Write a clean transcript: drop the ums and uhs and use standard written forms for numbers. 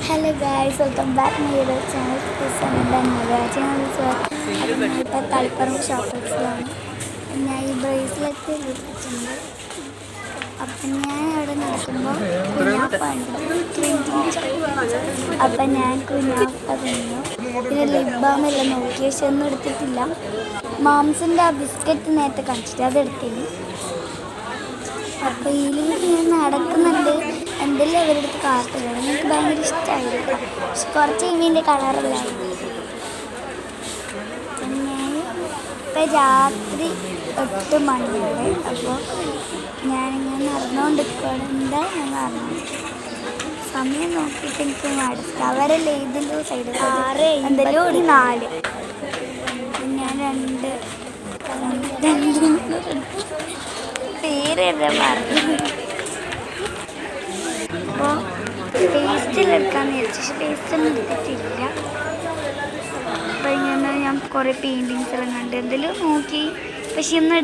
Hello guys, welcome back to my YouTube channel. ഇപ്പോൾ തളിപ്പറമ്പ് ഷോപ്പിലാണ് ഞാൻ ഈ ബ്രേസ്ലെറ്റ് എടുത്തിട്ടുണ്ട്. അപ്പം ഞാൻ അവിടെ നടക്കുമ്പോൾ അപ്പം ഞാൻ കുഞ്ഞാപ്പ തിന്നു. പിന്നെ ലിപ് ബാം എല്ലാം നോക്കി പക്ഷെ ഒന്നും എടുത്തിട്ടില്ല. മാംസിൻ്റെ ആ ബിസ്ക്കറ്റ് നേരത്തെ കാണിച്ചിട്ട് അതെടുത്തിന്. അപ്പോൾ ഇതിൽ ഞാൻ നടക്കുന്നുണ്ട്. എന്തെല്ലാം ഇവരുടെ കാട്ടുകയാണ് എനിക്ക് ഭയങ്കര ഇഷ്ടമായിരുന്നു. പക്ഷെ കുറച്ച് ഇവൻ്റെ കളറല്ലായിരുന്നു. ഞാൻ ഇപ്പം രാത്രി 8 മണിയാണ്. അപ്പോൾ ഞാനിങ്ങനെ നടന്നുകൊണ്ടിരിക്കുകയാണ്. എന്താ ഞാൻ നടന്നു സമയം നോക്കിയിട്ട് എനിക്ക് മടുത്തു. അവരല്ലേ ഇതിൻ്റെ സൈഡ് 6:54. ഞാൻ പേരെല്ലാം പറഞ്ഞു. അപ്പോൾ പേസ്റ്റിലെടുക്കാമെന്ന് വിചാരിച്ചു. പക്ഷെ പേസ്റ്റൊന്നും എടുത്തിട്ടില്ല. അപ്പോൾ ഇങ്ങനെ ഞാൻ കുറേ പെയിൻറ്റിങ്സ് എല്ലാം കണ്ട് എന്തെങ്കിലും നോക്കി പക്ഷെ ഒന്നും